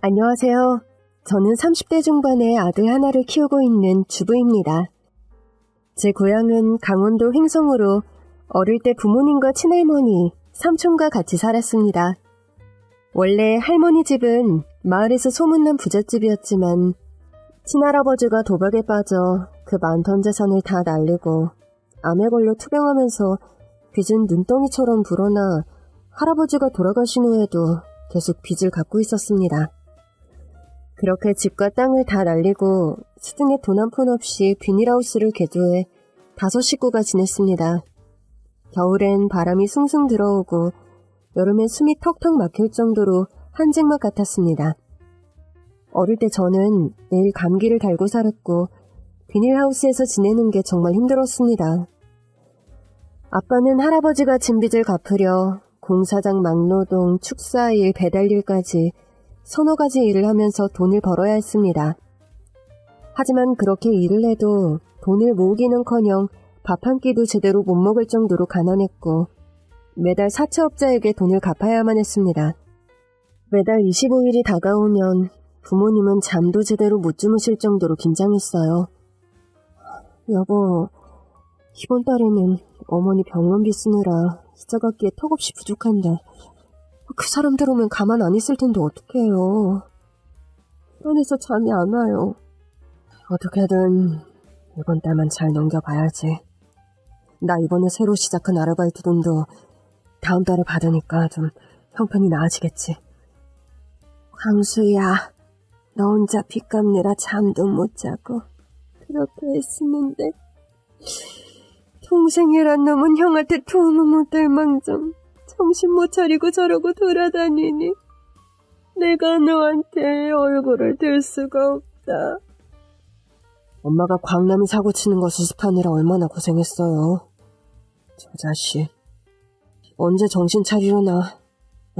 안녕하세요. 저는 30대 중반의 아들 하나를 키우고 있는 주부입니다. 제 고향은 강원도 횡성으로 어릴 때 부모님과 친할머니, 삼촌과 같이 살았습니다. 원래 할머니 집은 마을에서 소문난 부잣집이었지만 친할아버지가 도박에 빠져 그 많던 재산을 다 날리고 암에 걸려 투병하면서 빚은 눈덩이처럼 불어나 할아버지가 돌아가신 후에도 계속 빚을 갖고 있었습니다. 그렇게 집과 땅을 다 날리고 시중에 돈 한 푼 없이 비닐하우스를 개조해 5 식구가 지냈습니다. 겨울엔 바람이 숭숭 들어오고 여름엔 숨이 턱턱 막힐 정도로 한증막 같았습니다. 어릴 때 저는 매일 감기를 달고 살았고 비닐하우스에서 지내는 게 정말 힘들었습니다. 아빠는 할아버지가 진 빚을 갚으려 공사장 막노동, 축사일, 배달일까지 서너 가지 일을 하면서 돈을 벌어야 했습니다. 하지만 그렇게 일을 해도 돈을 모으기는커녕 밥 한 끼도 제대로 못 먹을 정도로 가난했고 매달 사채업자에게 돈을 갚아야만 했습니다. 매달 25일이 다가오면 부모님은 잠도 제대로 못 주무실 정도로 긴장했어요. 여보, 이번 달에는 어머니 병원비 쓰느라 이자갚기에 턱없이 부족한데 그 사람들 오면 가만 안 있을 텐데 어떡해요. 불안해서 잠이 안 와요. 어떻게든 이번 달만 잘 넘겨봐야지. 나 이번에 새로 시작한 아르바이트 돈도 다음 달에 받으니까 좀 형편이 나아지겠지. 광수야, 너 혼자 빚 갚느라 잠도 못 자고 그렇게 애쓰는데 동생이란 놈은 형한테 도움을 못 될 망정 정신 못 차리고 저러고 돌아다니니 내가 너한테 얼굴을 들 수가 없다. 엄마가 광남이 사고 치는 거 수습하느라 얼마나 고생했어요. 저 자식 언제 정신 차리려나.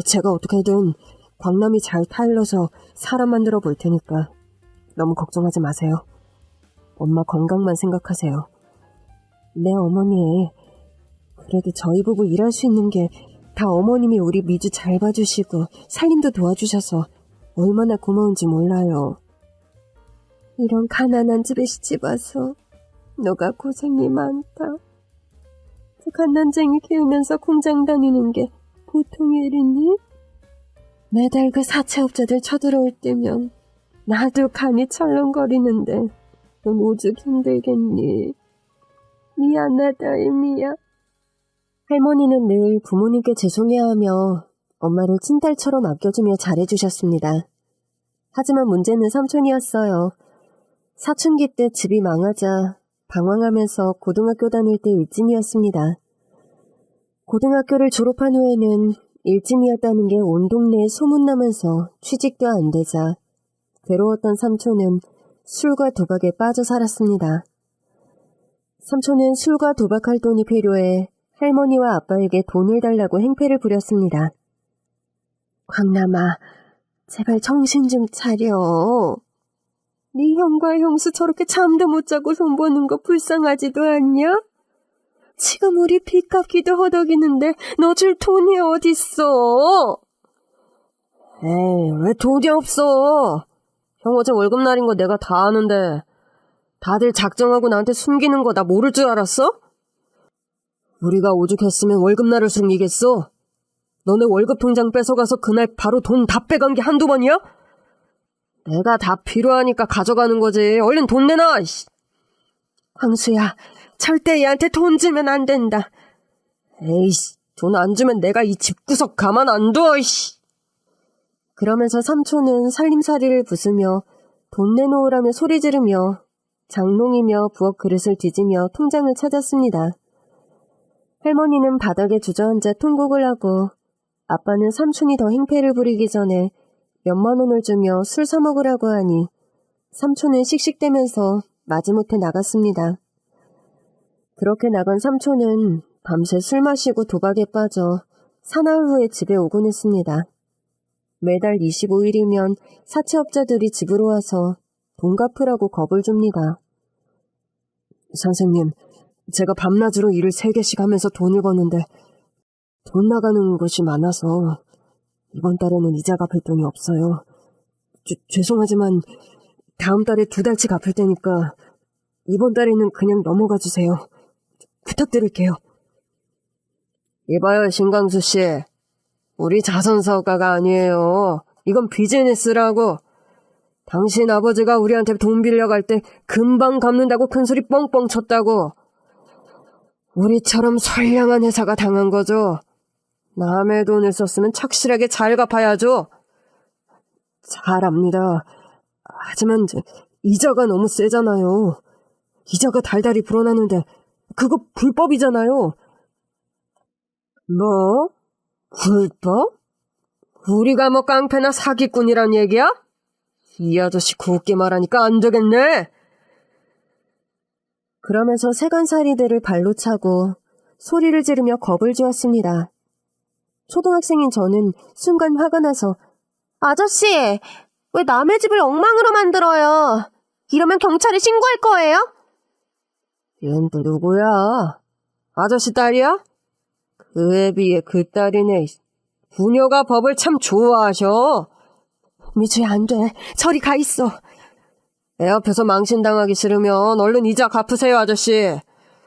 제가 어떻게든 광남이 잘 타일러서 사람 만들어 볼 테니까 너무 걱정하지 마세요. 엄마 건강만 생각하세요. 네, 어머니. 그래도 저희 부부 일할 수 있는 게 다 어머님이 우리 미주 잘 봐주시고 살림도 도와주셔서 얼마나 고마운지 몰라요. 이런 가난한 집에 시집 와서 너가 고생이 많다. 그 갓난쟁이 키우면서 공장 다니는 게 보통 일이니? 매달 그 사채업자들 쳐들어올 때면 나도 간이 철렁거리는데 넌 오죽 힘들겠니? 미안하다, 이미야. 할머니는 늘 부모님께 죄송해하며 엄마를 친딸처럼 아껴주며 잘해주셨습니다. 하지만 문제는 삼촌이었어요. 사춘기 때 집이 망하자 방황하면서 고등학교 다닐 때 일진이었습니다. 고등학교를 졸업한 후에는 일진이었다는 게 온 동네에 소문나면서 취직도 안 되자 괴로웠던 삼촌은 술과 도박에 빠져 살았습니다. 삼촌은 술과 도박할 돈이 필요해 할머니와 아빠에게 돈을 달라고 행패를 부렸습니다. 광남아, 제발 정신 좀 차려. 네 형과 형수 저렇게 잠도 못 자고 돈 버는 거 불쌍하지도 않냐? 지금 우리 빚 갚기도 허덕이는데 너 줄 돈이 어딨어? 에이, 왜 돈이 없어? 형 어제 월급날인 거 내가 다 아는데 다들 작정하고 나한테 숨기는 거 나 모를 줄 알았어? 우리가 오죽했으면 월급날을 숨기겠어? 너네 월급 통장 뺏어가서 그날 바로 돈 다 빼간 게 한두 번이야? 내가 다 필요하니까 가져가는 거지. 얼른 돈 내놔. 광수야, 절대 얘한테 돈 주면 안 된다. 에이씨, 돈 안 주면 내가 이 집구석 가만 안 둬. 이씨. 그러면서 삼촌은 살림살이를 부수며 돈 내놓으라며 소리 지르며 장롱이며 부엌 그릇을 뒤지며 통장을 찾았습니다. 할머니는 바닥에 주저앉아 통곡을 하고 아빠는 삼촌이 더 행패를 부리기 전에 몇만 원을 주며 술 사 먹으라고 하니 삼촌은 씩씩대면서 마지못해 나갔습니다. 그렇게 나간 삼촌은 밤새 술 마시고 도박에 빠져 사나흘 후에 집에 오곤 했습니다. 매달 25일이면 사채업자들이 집으로 와서 돈 갚으라고 겁을 줍니다. 선생님, 제가 밤낮으로 일을 3개씩 하면서 돈을 버는데 돈 나가는 곳이 많아서 이번 달에는 이자 갚을 돈이 없어요. 죄송하지만 다음 달에 2달치 갚을 테니까 이번 달에는 그냥 넘어가 주세요. 부탁드릴게요. 이봐요, 신강수 씨. 우리 자선사업가가 아니에요. 이건 비즈니스라고. 당신 아버지가 우리한테 돈 빌려갈 때 금방 갚는다고 큰소리 뻥뻥 쳤다고. 우리처럼 선량한 회사가 당한 거죠. 남의 돈을 썼으면 착실하게 잘 갚아야죠. 잘 압니다. 하지만 이자가 너무 세잖아요. 이자가 달달이 불어나는데 그거 불법이잖아요. 뭐? 불법? 우리가 뭐 깡패나 사기꾼이란 얘기야? 이 아저씨 곱게 말하니까 안 되겠네. 그러면서 세간살이들을 발로 차고 소리를 지르며 겁을 주었습니다. 초등학생인 저는 순간 화가 나서 아저씨, 왜 남의 집을 엉망으로 만들어요? 이러면 경찰에 신고할 거예요? 얘는 또 누구야? 아저씨 딸이야? 그에 비해 그 딸이네. 부녀가 법을 참 좋아하셔. 미주야, 안 돼. 저리 가 있어. 애 앞에서 망신당하기 싫으면 얼른 이자 갚으세요, 아저씨.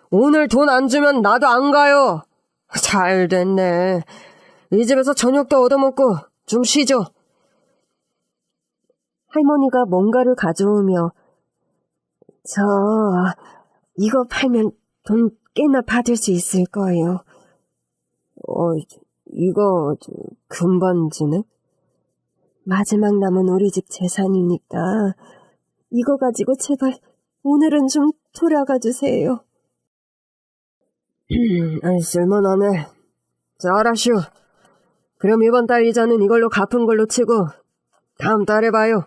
오늘 돈 안 주면 나도 안 가요. 잘 됐네. 이 집에서 저녁도 얻어먹고 좀 쉬죠. 할머니가 뭔가를 가져오며 이거 팔면 돈 꽤나 받을 수 있을 거예요. 이거 금반지네? 마지막 남은 우리 집 재산이니까 이거 가지고 제발 오늘은 좀 돌아가 주세요. 쓸만하네. 자, 알았슈. 그럼 이번 달 이자는 이걸로 갚은 걸로 치고 다음 달에 봐요.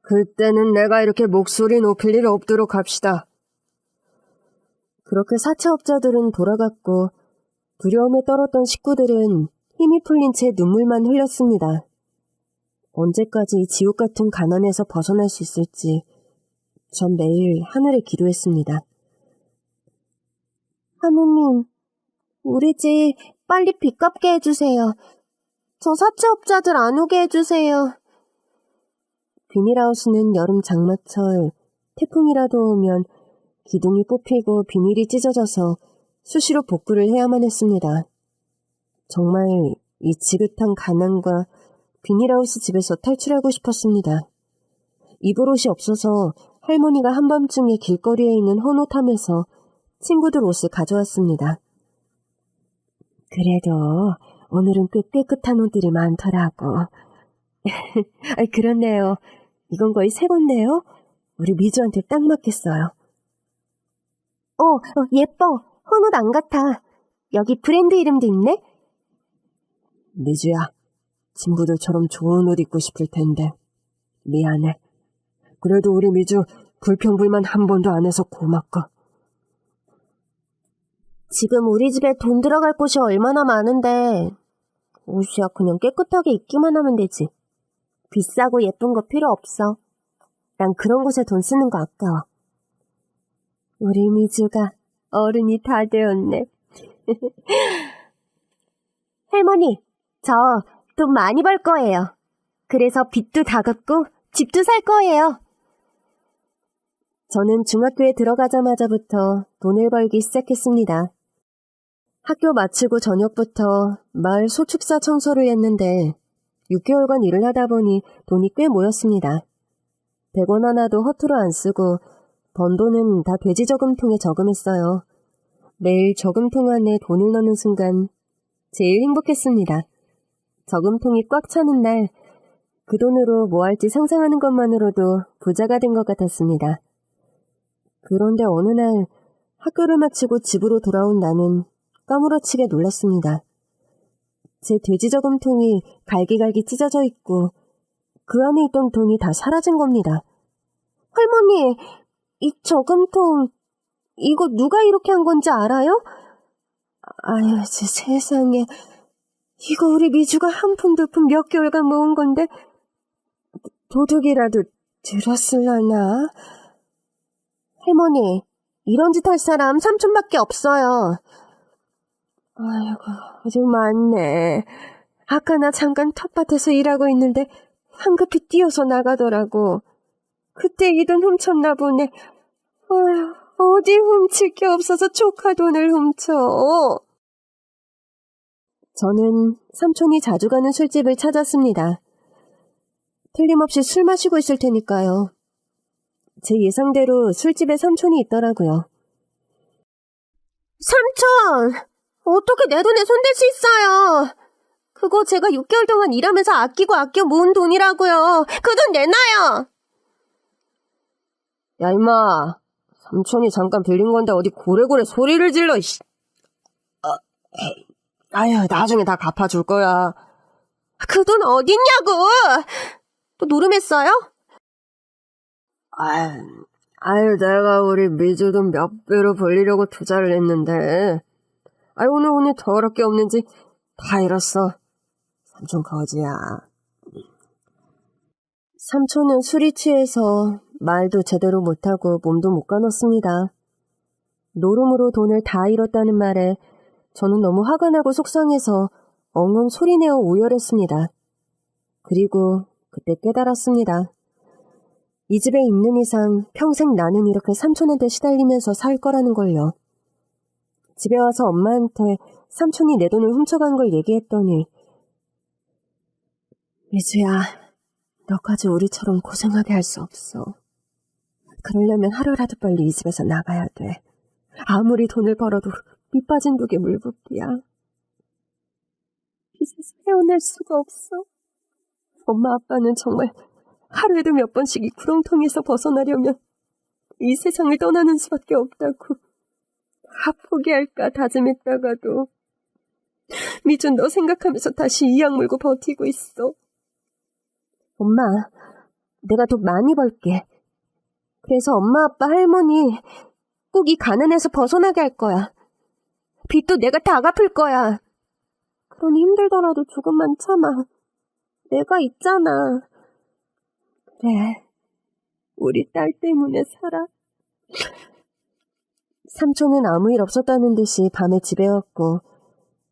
그때는 내가 이렇게 목소리 높일 일 없도록 합시다. 그렇게 사채업자들은 돌아갔고 두려움에 떨었던 식구들은 힘이 풀린 채 눈물만 흘렸습니다. 언제까지 지옥 같은 가난에서 벗어날 수 있을지 전 매일 하늘에 기도했습니다. 하느님, 우리 집 빨리 빚 갚게 해주세요. 저 사채업자들 안 오게 해주세요. 비닐하우스는 여름 장마철 태풍이라도 오면 기둥이 뽑히고 비닐이 찢어져서 수시로 복구를 해야만 했습니다. 정말 이 지긋한 가난과 비닐하우스 집에서 탈출하고 싶었습니다. 입을 옷이 없어서 할머니가 한밤중에 길거리에 있는 헌옷함에서 친구들 옷을 가져왔습니다. 그래도 오늘은 꽤 깨끗한 옷들이 많더라고. 그렇네요. 이건 거의 새 건데요. 우리 미주한테 딱 맞겠어요. 예뻐. 헌옷 안 같아. 여기 브랜드 이름도 있네. 미주야, 친구들처럼 좋은 옷 입고 싶을 텐데 미안해. 그래도 우리 미주 불평불만 한 번도 안 해서 고맙고. 지금 우리 집에 돈 들어갈 곳이 얼마나 많은데 옷이야 그냥 깨끗하게 입기만 하면 되지. 비싸고 예쁜 거 필요 없어. 난 그런 곳에 돈 쓰는 거 아까워. 우리 미주가 어른이 다 되었네. 할머니, 저 돈 많이 벌 거예요. 그래서 빚도 다 갚고 집도 살 거예요. 저는 중학교에 들어가자마자부터 돈을 벌기 시작했습니다. 학교 마치고 저녁부터 마을 소축사 청소를 했는데 6개월간 일을 하다 보니 돈이 꽤 모였습니다. 100원 하나도 허투루 안 쓰고 번 돈은 다 돼지 저금통에 저금했어요. 매일 저금통 안에 돈을 넣는 순간 제일 행복했습니다. 저금통이 꽉 차는 날 그 돈으로 뭐 할지 상상하는 것만으로도 부자가 된 것 같았습니다. 그런데 어느 날 학교를 마치고 집으로 돌아온 나는 까무러치게 놀랐습니다. 제 돼지 저금통이 갈기갈기 찢어져 있고 그 안에 있던 돈이 다 사라진 겁니다. 할머니, 이 저금통 이거 누가 이렇게 한 건지 알아요? 아유, 세상에. 이거 우리 미주가 한 푼 두 푼 몇 개월간 모은 건데 도둑이라도 들었을라나? 할머니, 이런 짓 할 사람 삼촌밖에 없어요. 아이고, 아주 많네. 아까 나 잠깐 텃밭에서 일하고 있는데 황급히 뛰어서 나가더라고. 그때 이 돈 훔쳤나 보네. 어휴, 어디 훔칠 게 없어서 조카 돈을 훔쳐. 저는 삼촌이 자주 가는 술집을 찾았습니다. 틀림없이 술 마시고 있을 테니까요. 제 예상대로 술집에 삼촌이 있더라고요. 삼촌! 어떻게 내 돈에 손댈 수 있어요? 그거 제가 6개월 동안 일하면서 아끼고 아껴 모은 돈이라고요. 그 돈 내놔요! 야, 임마. 삼촌이 잠깐 빌린 건데 어디 고래고래 소리를 질러, 이씨. 아유, 나중에 다 갚아줄 거야. 그 돈 어딨냐고! 또 노름했어요? 아유, 내가 우리 미주 돈 몇 배로 벌리려고 투자를 했는데. 아유, 오늘 더럽게 없는지 다 잃었어. 삼촌 거지야. 삼촌은 술이 취해서 말도 제대로 못하고 몸도 못 가눴습니다. 노름으로 돈을 다 잃었다는 말에 저는 너무 화가 나고 속상해서 엉엉 소리내어 오열했습니다. 그리고 그때 깨달았습니다. 이 집에 있는 이상 평생 나는 이렇게 삼촌한테 시달리면서 살 거라는 걸요. 집에 와서 엄마한테 삼촌이 내 돈을 훔쳐간 걸 얘기했더니 미주야, 너까지 우리처럼 고생하게 할 수 없어. 그러려면 하루라도 빨리 이 집에서 나가야 돼. 아무리 돈을 벌어도 밑 빠진 독에 물 붓기야. 빚에서 헤어날 수가 없어. 엄마 아빠는 정말 하루에도 몇 번씩 이 구렁텅이에서 벗어나려면 이 세상을 떠나는 수밖에 없다고. 다 포기할까 다짐했다가도 미준 너 생각하면서 다시 이 약 물고 버티고 있어. 엄마, 내가 돈 많이 벌게. 그래서 엄마 아빠 할머니 꼭 이 가난에서 벗어나게 할 거야. 빚도 내가 다 갚을 거야. 그러니 힘들더라도 조금만 참아. 내가 있잖아. 그래, 우리 딸 때문에 살아. 삼촌은 아무 일 없었다는 듯이 밤에 집에 왔고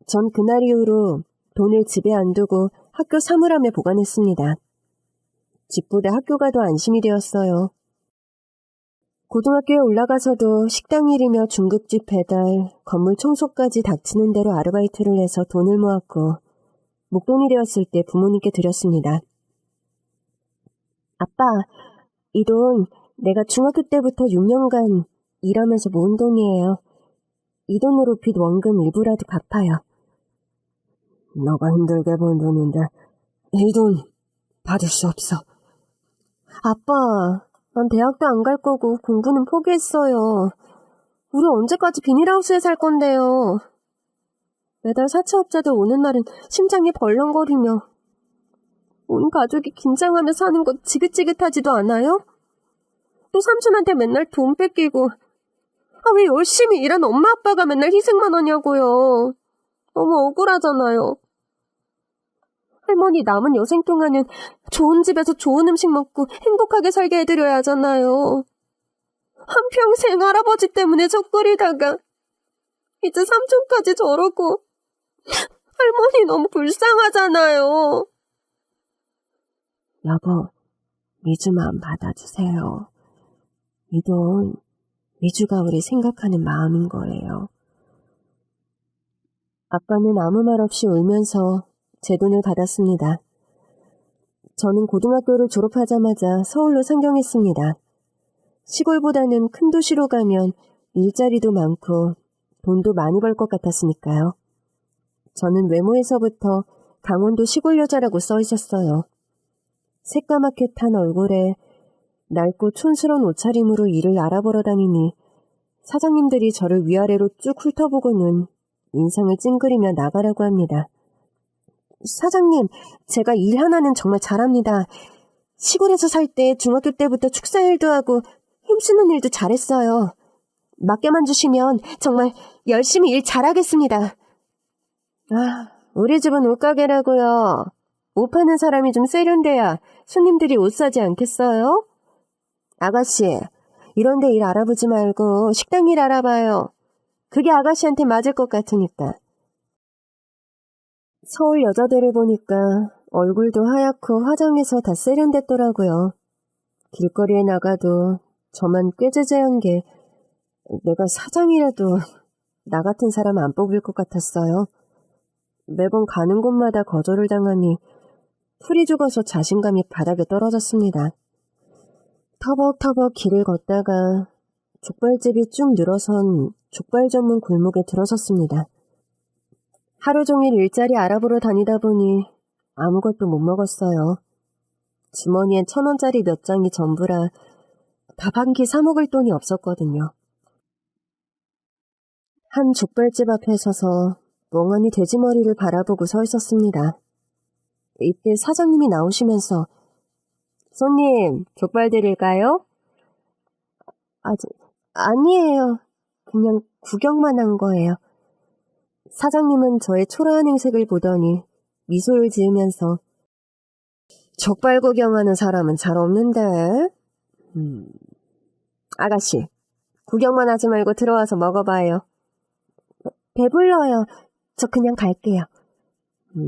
전 그날 이후로 돈을 집에 안 두고 학교 사물함에 보관했습니다. 집보다 학교가 더 안심이 되었어요. 고등학교에 올라가서도 식당 일이며 중국집 배달, 건물 청소까지 닥치는 대로 아르바이트를 해서 돈을 모았고 목돈이 되었을 때 부모님께 드렸습니다. 아빠, 이 돈 내가 중학교 때부터 6년간 일하면서 모은 돈이에요. 이 돈으로 빚 원금 일부라도 갚아요. 너가 힘들게 번 돈인데 이 돈 받을 수 없어. 아빠, 난 대학도 안 갈 거고 공부는 포기했어요. 우리 언제까지 비닐하우스에 살 건데요. 매달 사채업자들 오는 날은 심장이 벌렁거리며 온 가족이 긴장하며 사는 것 지긋지긋하지도 않아요? 또 삼촌한테 맨날 돈 뺏기고 왜 열심히 일한 엄마 아빠가 맨날 희생만 하냐고요. 너무 억울하잖아요. 할머니 남은 여생 동안은 좋은 집에서 좋은 음식 먹고 행복하게 살게 해드려야 하잖아요. 한평생 할아버지 때문에 젖거리다가 이제 삼촌까지 저러고 할머니 너무 불쌍하잖아요. 여보, 미주 마음 받아주세요. 이 돈 미주가 우리 생각하는 마음인 거예요. 아빠는 아무 말 없이 울면서 제 돈을 받았습니다. 저는 고등학교를 졸업하자마자 서울로 상경했습니다. 시골보다는 큰 도시로 가면 일자리도 많고 돈도 많이 벌 것 같았으니까요. 저는 외모에서부터 강원도 시골 여자라고 써 있었어요. 새까맣게 탄 얼굴에 낡고 촌스러운 옷차림으로 일을 알아보러 다니니 사장님들이 저를 위아래로 쭉 훑어보고는 인상을 찡그리며 나가라고 합니다. 사장님, 제가 일 하나는 정말 잘합니다. 시골에서 살 때 중학교 때부터 축사 일도 하고 힘쓰는 일도 잘했어요. 맡겨만 주시면 정말 열심히 일 잘하겠습니다. 우리 집은 옷가게라고요. 옷 파는 사람이 좀 세련돼야 손님들이 옷 사지 않겠어요? 아가씨, 이런 데 일 알아보지 말고 식당 일 알아봐요. 그게 아가씨한테 맞을 것 같으니까. 서울 여자들을 보니까 얼굴도 하얗고 화장해서 다 세련됐더라고요. 길거리에 나가도 저만 꾀죄죄한 게 내가 사장이라도 나 같은 사람 안 뽑을 것 같았어요. 매번 가는 곳마다 거절을 당하니 풀이 죽어서 자신감이 바닥에 떨어졌습니다. 터벅터벅 길을 걷다가 족발집이 쭉 늘어선 족발 전문 골목에 들어섰습니다. 하루 종일 일자리 알아보러 다니다 보니 아무것도 못 먹었어요. 주머니엔 1,000원짜리 몇 장이 전부라 밥 한 끼 사 먹을 돈이 없었거든요. 한 족발집 앞에 서서 멍하니 돼지머리를 바라보고 서 있었습니다. 이때 사장님이 나오시면서 손님, 족발 드릴까요? 아니에요. 그냥 구경만 한 거예요. 사장님은 저의 초라한 행색을 보더니 미소를 지으면서 족발 구경하는 사람은 잘 없는데? 아가씨, 구경만 하지 말고 들어와서 먹어봐요. 배불러요. 저 그냥 갈게요.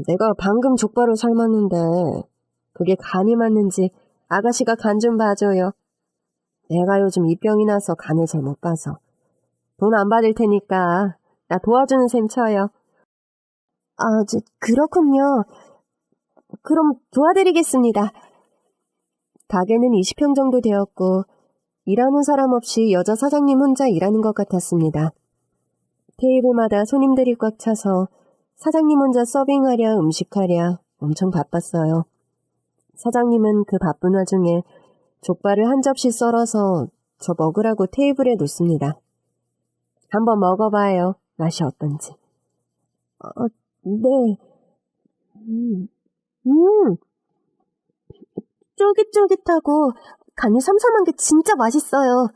내가 방금 족발을 삶았는데 그게 간이 맞는지 아가씨가 간 좀 봐줘요. 내가 요즘 입병이 나서 간을 잘 못 봐서. 돈 안 받을 테니까 나 도와주는 셈 쳐요. 그렇군요. 그럼 도와드리겠습니다. 가게는 20평 정도 되었고 일하는 사람 없이 여자 사장님 혼자 일하는 것 같았습니다. 테이블마다 손님들이 꽉 차서 사장님 혼자 서빙하랴 음식하랴 엄청 바빴어요. 사장님은 그 바쁜 와중에 족발을 한 접시 썰어서 저 먹으라고 테이블에 놓습니다. 한번 먹어봐요. 맛이 어떤지. 네. 쫄깃쫄깃하고 간이 삼삼한 게 진짜 맛있어요.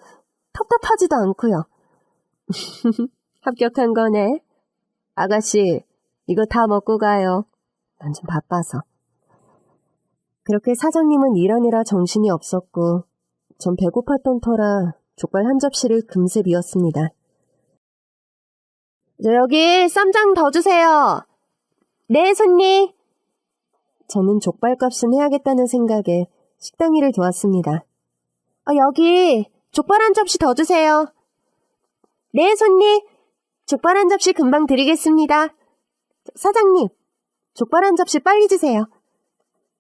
텁텁하지도 않고요. 합격한 거네. 아가씨, 이거 다 먹고 가요. 난 좀 바빠서. 그렇게 사장님은 일하느라 정신이 없었고 전 배고팠던 터라 족발 한 접시를 금세 비웠습니다. 여기 쌈장 더 주세요. 네, 손님. 저는 족발값은 해야겠다는 생각에 식당 일을 도왔습니다. 여기 족발 한 접시 더 주세요. 네, 손님. 족발 한 접시 금방 드리겠습니다. 사장님, 족발 한 접시 빨리 주세요.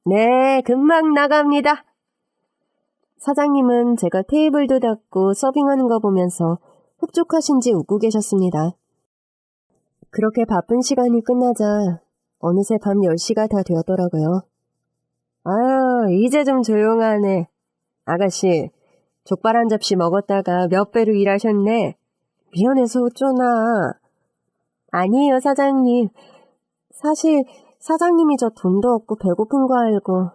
네, 금방 나갑니다. 사장님은 제가 테이블도 닫고 서빙하는 거 보면서 흡족하신지 웃고 계셨습니다. 그렇게 바쁜 시간이 끝나자 어느새 밤 10시가 다 되었더라고요. 이제 좀 조용하네. 아가씨, 족발 한 접시 먹었다가 몇 배로 일하셨네. 미안해서 어쩌나. 아니에요, 사장님. 사실 사장님이 저 돈도 없고 배고픈 거 알고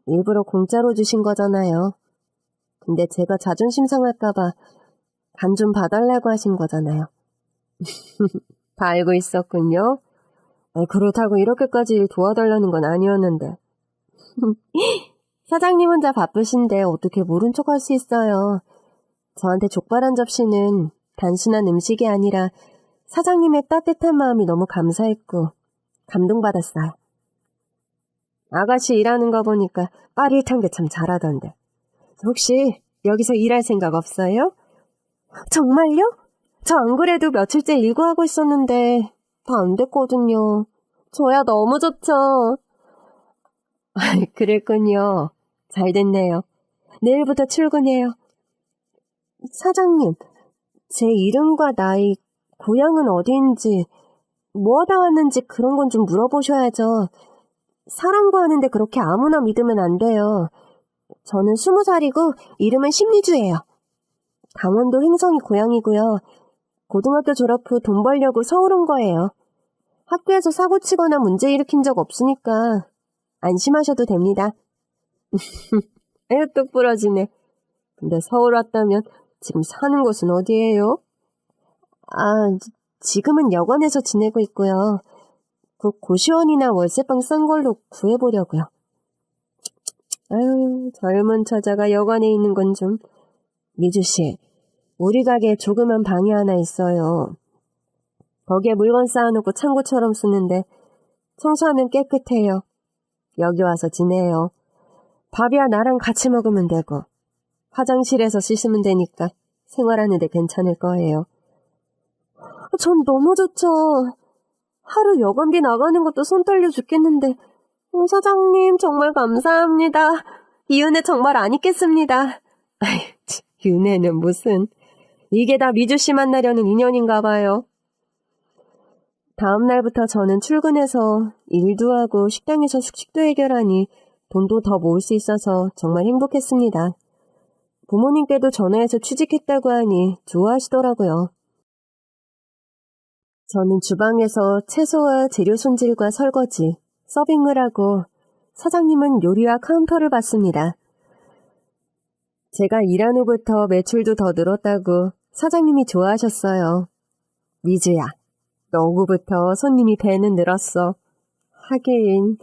일부러 공짜로 주신 거잖아요. 근데 제가 자존심 상할까봐 간 좀 봐달라고 하신 거잖아요. 다 알고 있었군요. 그렇다고 이렇게까지 도와달라는 건 아니었는데. 사장님 혼자 바쁘신데 어떻게 모른 척 할 수 있어요. 저한테 족발 한 접시는 단순한 음식이 아니라 사장님의 따뜻한 마음이 너무 감사했고 감동받았어요. 아가씨 일하는 거 보니까 빠릿한 게 참 잘하던데. 혹시 여기서 일할 생각 없어요? 정말요? 저 안 그래도 며칠째 일구하고 있었는데 다 안 됐거든요. 저야 너무 좋죠. 그랬군요. 잘 됐네요. 내일부터 출근해요. 사장님, 제 이름과 나이, 고향은 어디인지, 뭐 하다 왔는지 그런 건 좀 물어보셔야죠. 사람 구하는데 그렇게 아무나 믿으면 안 돼요. 저는 20살이고 이름은 심리주예요. 강원도 횡성이 고향이고요. 고등학교 졸업 후 돈 벌려고 서울 온 거예요. 학교에서 사고 치거나 문제 일으킨 적 없으니까 안심하셔도 됩니다. 에휴, 똑 부러지네. 근데 서울 왔다면 지금 사는 곳은 어디예요? 지금은 여관에서 지내고 있고요. 곧 고시원이나 월세방 싼 걸로 구해보려고요. 아유, 젊은 처자가 여관에 있는 건 좀. 미주씨, 우리 가게에 조그만 방이 하나 있어요. 거기에 물건 쌓아놓고 창고처럼 쓰는데 청소하면 깨끗해요. 여기 와서 지내요. 밥이야 나랑 같이 먹으면 되고 화장실에서 씻으면 되니까 생활하는데 괜찮을 거예요. 전 너무 좋죠. 하루 여건비 나가는 것도 손 떨려 죽겠는데 사장님 정말 감사합니다. 이 은혜 정말 안 잊겠습니다. 아이, 윤혜는 무슨. 이게 다 미주 씨 만나려는 인연인가 봐요. 다음 날부터 저는 출근해서 일도 하고 식당에서 숙식도 해결하니 돈도 더 모을 수 있어서 정말 행복했습니다. 부모님께도 전화해서 취직했다고 하니 좋아하시더라고요. 저는 주방에서 채소와 재료 손질과 설거지, 서빙을 하고 사장님은 요리와 카운터를 봤습니다. 제가 일한 후부터 매출도 더 늘었다고 사장님이 좋아하셨어요. 미주야, 너 후부터 손님이 배는 늘었어. 하긴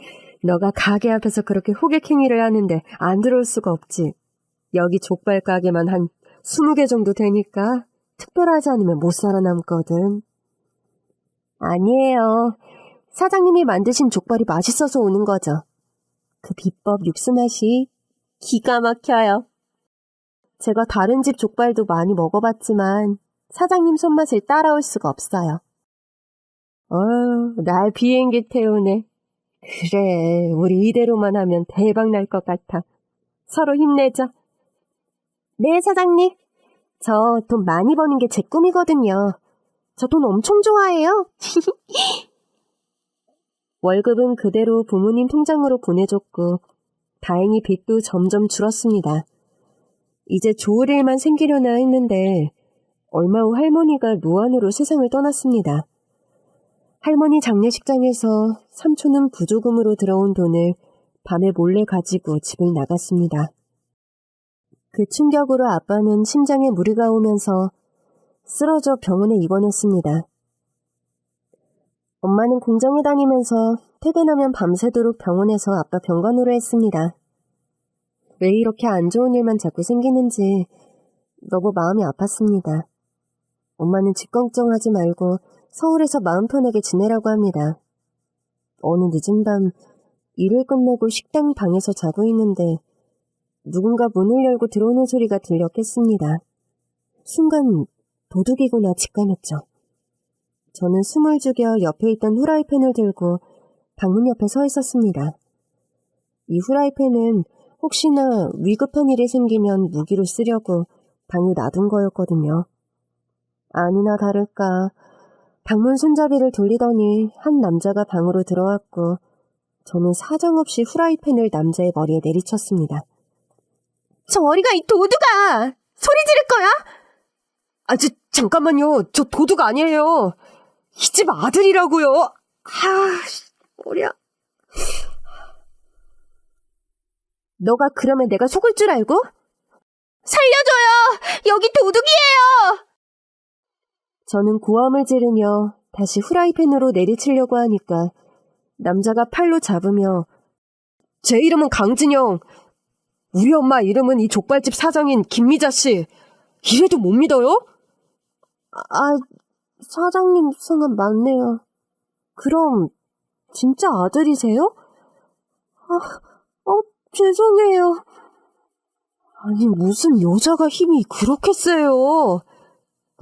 너가 가게 앞에서 그렇게 호객행위를 하는데 안 들어올 수가 없지. 여기 족발 가게만 한 20개 정도 되니까 특별하지 않으면 못 살아남거든. 아니에요. 사장님이 만드신 족발이 맛있어서 오는 거죠. 그 비법 육수 맛이 기가 막혀요. 제가 다른 집 족발도 많이 먹어봤지만 사장님 손맛을 따라올 수가 없어요. 날 비행기 태우네. 그래, 우리 이대로만 하면 대박 날 것 같아. 서로 힘내자. 네, 사장님. 저 돈 많이 버는 게 제 꿈이거든요. 저 돈 엄청 좋아해요. 월급은 그대로 부모님 통장으로 보내줬고 다행히 빚도 점점 줄었습니다. 이제 좋을 일만 생기려나 했는데 얼마 후 할머니가 노안으로 세상을 떠났습니다. 할머니 장례식장에서 삼촌은 부조금으로 들어온 돈을 밤에 몰래 가지고 집을 나갔습니다. 그 충격으로 아빠는 심장에 무리가 오면서 쓰러져 병원에 입원했습니다. 엄마는 공장에 다니면서 퇴근하면 밤새도록 병원에서 아빠 병간호를 했습니다. 왜 이렇게 안 좋은 일만 자꾸 생기는지 너무 마음이 아팠습니다. 엄마는 집 걱정하지 말고 서울에서 마음 편하게 지내라고 합니다. 어느 늦은 밤 일을 끝내고 식당 방에서 자고 있는데 누군가 문을 열고 들어오는 소리가 들려 깼습니다. 순간 도둑이구나 직감했죠. 저는 숨을 죽여 옆에 있던 후라이팬을 들고 방문 옆에 서 있었습니다. 이 후라이팬은 혹시나 위급한 일이 생기면 무기로 쓰려고 방에 놔둔 거였거든요. 아니나 다를까 방문 손잡이를 돌리더니 한 남자가 방으로 들어왔고 저는 사정없이 후라이팬을 남자의 머리에 내리쳤습니다. 저 어리가 이 도둑아! 소리 지를 거야? 잠깐만요. 저 도둑 아니에요. 이 집 아들이라고요. 머리야. 너가 그러면 내가 속을 줄 알고? 살려줘요! 여기 도둑이에요! 저는 고함을 지르며 다시 후라이팬으로 내리치려고 하니까 남자가 팔로 잡으며 제 이름은 강진영. 우리 엄마 이름은 이 족발집 사장인 김미자 씨. 이래도 못 믿어요? 사장님 성은 맞네요. 그럼 진짜 아들이세요? 죄송해요. 아니 무슨 여자가 힘이 그렇게 세요.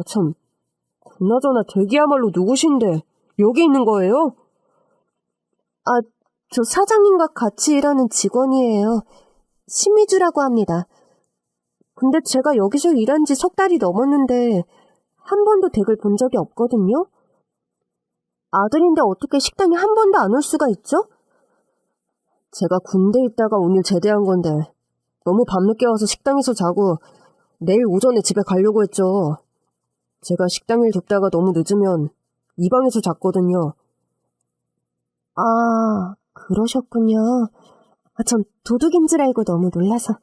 참, 그나저나 댁이야말로 누구신데 여기 있는 거예요? 저 사장님과 같이 일하는 직원이에요. 심미주라고 합니다. 근데 제가 여기서 일한 지 3달이 넘었는데 한 번도 댁을 본 적이 없거든요. 아들인데 어떻게 식당에 한 번도 안 올 수가 있죠? 제가 군대에 있다가 오늘 제대한 건데 너무 밤늦게 와서 식당에서 자고 내일 오전에 집에 가려고 했죠. 제가 식당 일 돕다가 너무 늦으면 이 방에서 잤거든요. 그러셨군요. 전 도둑인 줄 알고 너무 놀라서.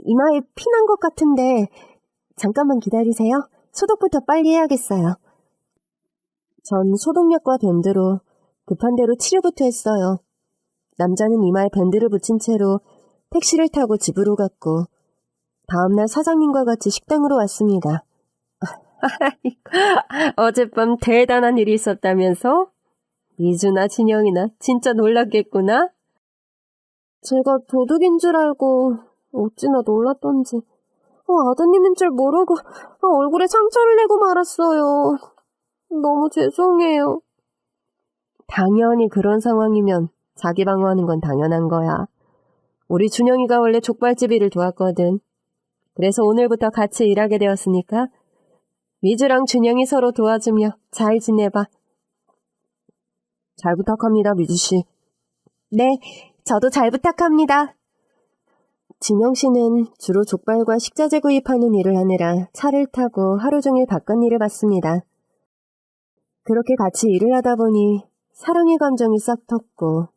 이마에 피난 것 같은데 잠깐만 기다리세요. 소독부터 빨리 해야겠어요. 전 소독약과 밴드로 급한 대로 치료부터 했어요. 남자는 이마에 밴드를 붙인 채로 택시를 타고 집으로 갔고 다음날 사장님과 같이 식당으로 왔습니다. 어젯밤 대단한 일이 있었다면서? 미주나 진영이나 진짜 놀랐겠구나? 제가 도둑인 줄 알고 어찌나 놀랐던지 아드님인 줄 모르고 얼굴에 상처를 내고 말았어요. 너무 죄송해요. 당연히 그런 상황이면 자기 방어하는 건 당연한 거야. 우리 준영이가 원래 족발집 일을 도왔거든. 그래서 오늘부터 같이 일하게 되었으니까 미주랑 준영이 서로 도와주며 잘 지내봐. 잘 부탁합니다, 미주씨. 네, 저도 잘 부탁합니다. 진영씨는 주로 족발과 식자재 구입하는 일을 하느라 차를 타고 하루 종일 바깥 일을 봤습니다. 그렇게 같이 일을 하다 보니 사랑의 감정이 싹 텄고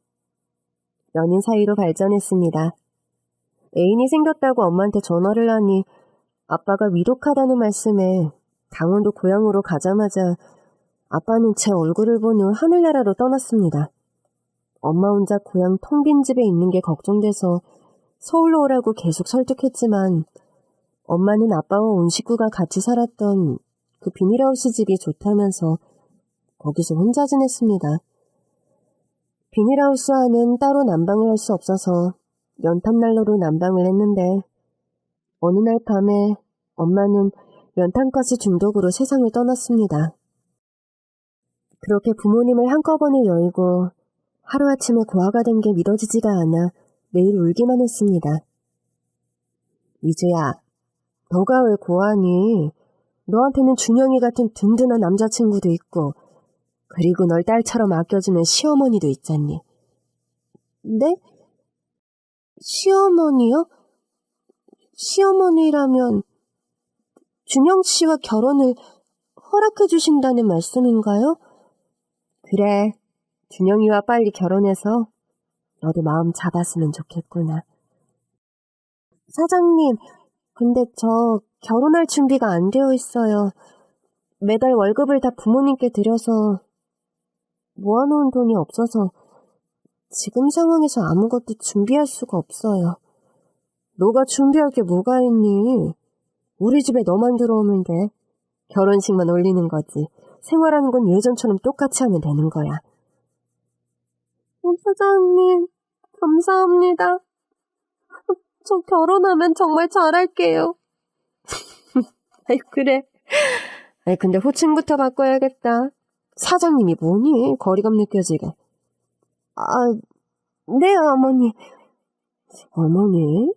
연인 사이로 발전했습니다. 애인이 생겼다고 엄마한테 전화를 하니 아빠가 위독하다는 말씀에 강원도 고향으로 가자마자 아빠는 제 얼굴을 본 후 하늘나라로 떠났습니다. 엄마 혼자 고향 텅 빈 집에 있는 게 걱정돼서 서울로 오라고 계속 설득했지만 엄마는 아빠와 온 식구가 같이 살았던 그 비닐하우스 집이 좋다면서 거기서 혼자 지냈습니다. 비닐하우스 안은 따로 난방을 할 수 없어서 연탄난로로 난방을 했는데 어느 날 밤에 엄마는 연탄가스 중독으로 세상을 떠났습니다. 그렇게 부모님을 한꺼번에 열고 하루아침에 고아가 된 게 믿어지지가 않아 매일 울기만 했습니다. 미주야, 너가 왜 고아니? 너한테는 준영이 같은 든든한 남자친구도 있고 그리고 널 딸처럼 아껴주는 시어머니도 있잖니. 네? 시어머니요? 시어머니라면 준영 씨와 결혼을 허락해 주신다는 말씀인가요? 그래, 준영이와 빨리 결혼해서 너도 마음 잡았으면 좋겠구나. 사장님, 근데 저 결혼할 준비가 안 되어 있어요. 매달 월급을 다 부모님께 드려서 모아놓은 돈이 없어서 지금 상황에서 아무것도 준비할 수가 없어요. 너가 준비할 게 뭐가 있니? 우리 집에 너만 들어오면 돼. 결혼식만 올리는 거지. 생활하는 건 예전처럼 똑같이 하면 되는 거야. 사장님, 감사합니다. 저 결혼하면 정말 잘할게요. 아이, 그래. 아이, 근데 호칭부터 바꿔야겠다. 사장님이 뭐니? 거리감 느껴지게. 아, 네, 어머니. 어머니?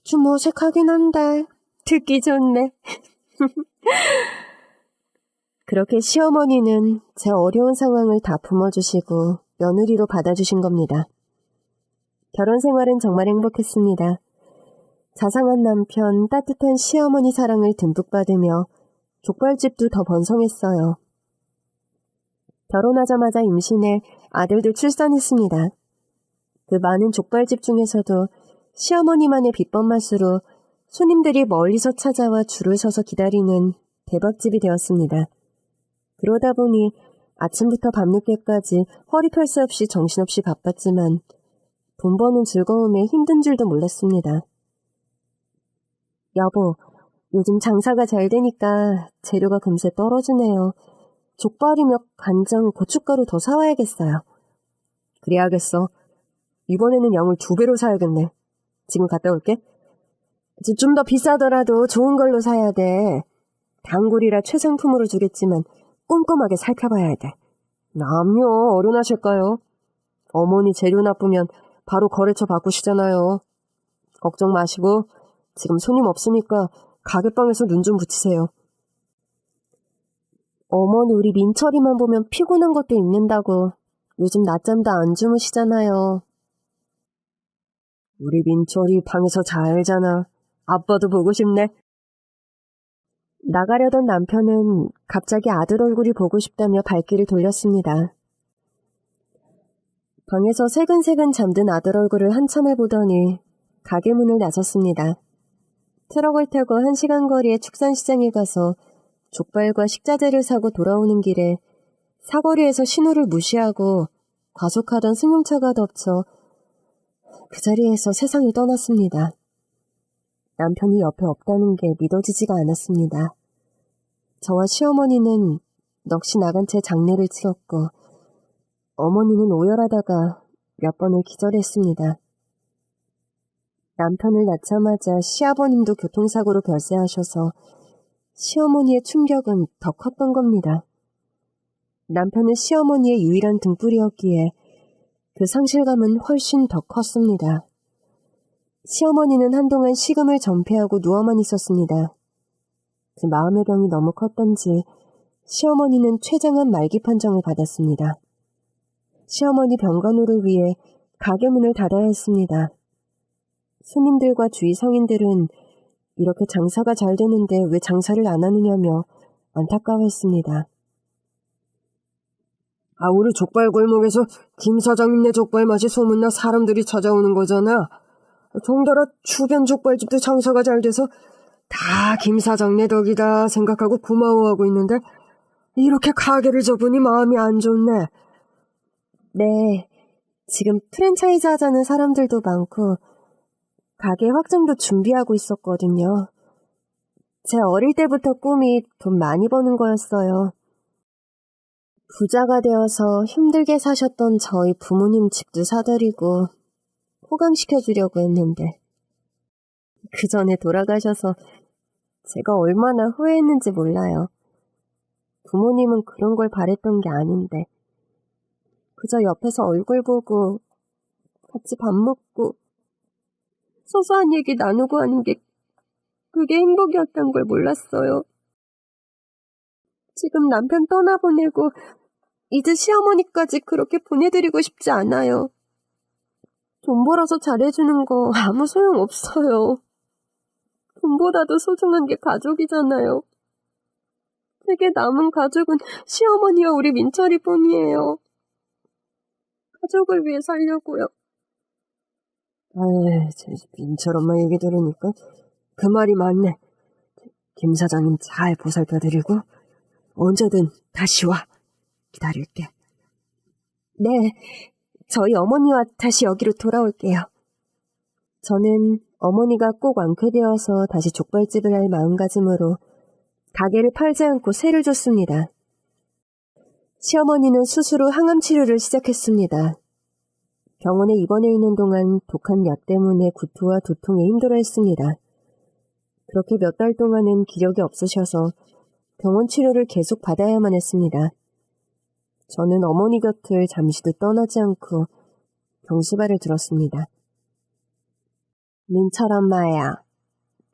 좀 어색하긴 한데 듣기 좋네. 그렇게 시어머니는 제 어려운 상황을 다 품어주시고 며느리로 받아주신 겁니다. 결혼 생활은 정말 행복했습니다. 자상한 남편, 따뜻한 시어머니 사랑을 듬뿍 받으며 족발집도 더 번성했어요. 결혼하자마자 임신해 아들도 출산했습니다. 그 많은 족발집 중에서도 시어머니만의 비법 맛으로 손님들이 멀리서 찾아와 줄을 서서 기다리는 대박집이 되었습니다. 그러다 보니 아침부터 밤늦게까지 허리 펼 새 없이 정신없이 바빴지만 돈 버는 즐거움에 힘든 줄도 몰랐습니다. 여보, 요즘 장사가 잘 되니까 재료가 금세 떨어지네요. 족발이며 간장, 고춧가루 더 사와야겠어요. 그래야겠어. 이번에는 양을 2배로 사야겠네. 지금 갔다 올게. 좀 더 비싸더라도 좋은 걸로 사야 돼. 단골이라 최상품으로 주겠지만 꼼꼼하게 살펴봐야 돼. 남요, 어른하실까요? 어머니 재료 나쁘면 바로 거래처 바꾸시잖아요. 걱정 마시고 지금 손님 없으니까 가게방에서 눈 좀 붙이세요. 어머니 우리 민철이만 보면 피곤한 것도 있는다고. 요즘 낮잠도 안 주무시잖아요. 우리 민철이 방에서 잘잖아. 아빠도 보고 싶네. 나가려던 남편은 갑자기 아들 얼굴이 보고 싶다며 발길을 돌렸습니다. 방에서 새근새근 잠든 아들 얼굴을 한참을 보더니 가게 문을 나섰습니다. 트럭을 타고 1시간 거리의 축산시장에 가서 족발과 식자재를 사고 돌아오는 길에 사거리에서 신호를 무시하고 과속하던 승용차가 덮쳐 그 자리에서 세상을 떠났습니다. 남편이 옆에 없다는 게 믿어지지가 않았습니다. 저와 시어머니는 넋이 나간 채 장례를 치렀고 어머니는 오열하다가 몇 번을 기절했습니다. 남편을 낳자마자 시아버님도 교통사고로 별세하셔서 시어머니의 충격은 더 컸던 겁니다. 남편은 시어머니의 유일한 등불이었기에 그 상실감은 훨씬 더 컸습니다. 시어머니는 한동안 식음을 전폐하고 누워만 있었습니다. 그 마음의 병이 너무 컸던지 시어머니는 췌장암 말기 판정을 받았습니다. 시어머니 병간호를 위해 가게 문을 닫아야 했습니다. 손님들과 주위 성인들은 이렇게 장사가 잘 되는데 왜 장사를 안 하느냐며 안타까워했습니다. 우리 족발 골목에서 김 사장님네 족발 맛이 소문나 사람들이 찾아오는 거잖아. 동달아 주변 족발집도 장사가 잘 돼서 다 김 사장네 덕이다 생각하고 고마워하고 있는데 이렇게 가게를 접으니 마음이 안 좋네. 네, 지금 프랜차이즈 하자는 사람들도 많고 가게 확장도 준비하고 있었거든요. 제 어릴 때부터 꿈이 돈 많이 버는 거였어요. 부자가 되어서 힘들게 사셨던 저희 부모님 집도 사드리고 호강시켜주려고 했는데 그 전에 돌아가셔서 제가 얼마나 후회했는지 몰라요. 부모님은 그런 걸 바랬던 게 아닌데 그저 옆에서 얼굴 보고 같이 밥 먹고 소소한 얘기 나누고 하는 게 그게 행복이었던 걸 몰랐어요. 지금 남편 떠나보내고 이제 시어머니까지 그렇게 보내드리고 싶지 않아요. 돈 벌어서 잘해주는 거 아무 소용없어요. 돈보다도 소중한 게 가족이잖아요. 제게 남은 가족은 시어머니와 우리 민철이뿐이에요. 가족을 위해 살려고요. 민철 엄마 얘기 들으니까 그 말이 맞네. 김 사장님 잘 보살펴드리고 언제든 다시 와. 기다릴게. 네, 저희 어머니와 다시 여기로 돌아올게요. 저는 어머니가 꼭 완쾌되어서 다시 족발집을 할 마음가짐으로 가게를 팔지 않고 세를 줬습니다. 시어머니는 수술 후 항암 치료를 시작했습니다. 병원에 입원해 있는 동안 독한 약 때문에 구토와 두통에 힘들어했습니다. 그렇게 몇 달 동안은 기력이 없으셔서 병원 치료를 계속 받아야만 했습니다. 저는 어머니 곁을 잠시도 떠나지 않고 병수발을 들었습니다. 민철 엄마야,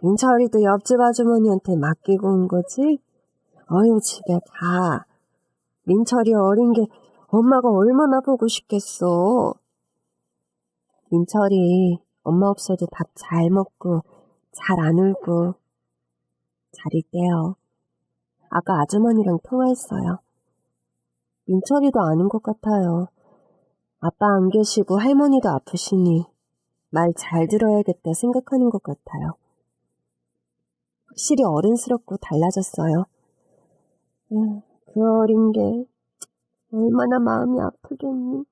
민철이도 옆집 아주머니한테 맡기고 온 거지? 어휴, 집에 가. 민철이 어린 게 엄마가 얼마나 보고 싶겠어. 민철이 엄마 없어도 밥 잘 먹고 잘 안 울고 잘 있대요. 아까 아주머니랑 통화했어요. 민철이도 아는 것 같아요. 아빠 안 계시고 할머니도 아프시니 말 잘 들어야겠다 생각하는 것 같아요. 확실히 어른스럽고 달라졌어요. 그 어린 게 얼마나 마음이 아프겠니?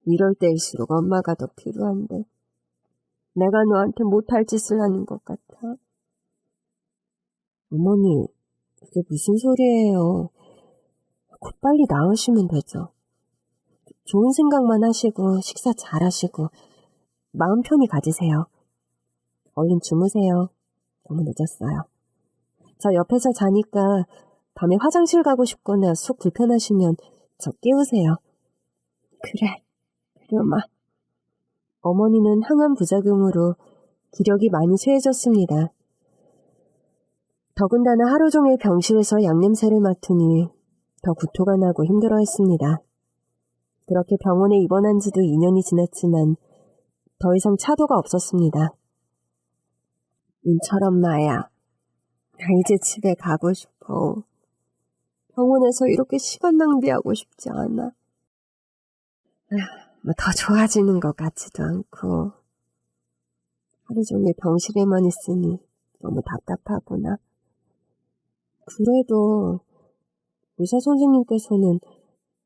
이럴 때일수록 엄마가 더 필요한데 내가 너한테 못할 짓을 하는 것 같아. 어머니, 그게 무슨 소리예요? 곧 빨리 나으시면 되죠. 좋은 생각만 하시고 식사 잘 하시고 마음 편히 가지세요. 얼른 주무세요. 너무 늦었어요. 저 옆에서 자니까 밤에 화장실 가고 싶거나 속 불편하시면 저 깨우세요. 그래, 그러마. 어머니는 항암 부작용으로 기력이 많이 쇠해졌습니다. 더군다나 하루 종일 병실에서 약냄새를 맡으니 더 구토가 나고 힘들어했습니다. 그렇게 병원에 입원한 지도 2년이 지났지만 더 이상 차도가 없었습니다. 민철 엄마야, 나 이제 집에 가고 싶어. 병원에서 이렇게 시간 낭비하고 싶지 않아. 더 좋아지는 것 같지도 않고 하루 종일 병실에만 있으니 너무 답답하구나. 그래도 의사 선생님께서는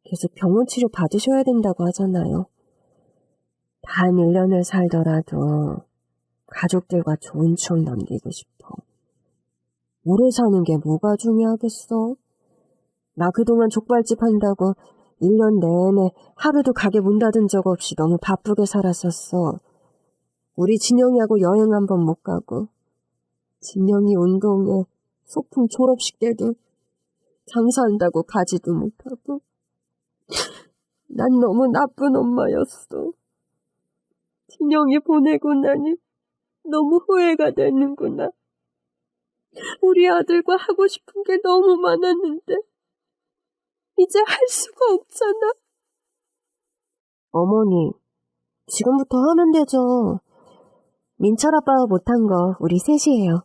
계속 병원 치료 받으셔야 된다고 하잖아요. 단 1년을 살더라도 가족들과 좋은 추억 남기고 싶어. 오래 사는 게 뭐가 중요하겠어? 나 그동안 족발집 한다고 1년 내내 하루도 가게 문 닫은 적 없이 너무 바쁘게 살았었어. 우리 진영이하고 여행 한 번 못 가고, 진영이 운동회, 소풍 졸업식 때도 장사한다고 가지도 못하고. 난 너무 나쁜 엄마였어. 진영이 보내고 나니 너무 후회가 되는구나. 우리 아들과 하고 싶은 게 너무 많았는데 이제 할 수가 없잖아. 어머니, 지금부터 하면 되죠. 민철 아빠가 못한 거 우리 셋이에요.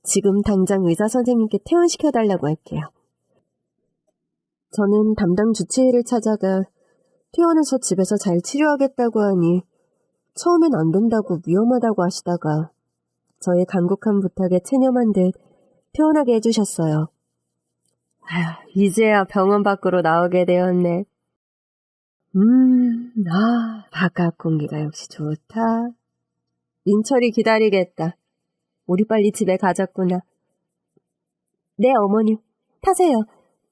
지금 당장 의사 선생님께 퇴원시켜달라고 할게요. 저는 담당 주치의를 찾아가 퇴원해서 집에서 잘 치료하겠다고 하니 처음엔 안 된다고 위험하다고 하시다가 저의 간곡한 부탁에 체념한 듯 퇴원하게 해주셨어요. 아휴, 이제야 병원 밖으로 나오게 되었네. 바깥 공기가 역시 좋다. 민철이 기다리겠다. 우리 빨리 집에 가자꾸나. 네, 어머니. 타세요.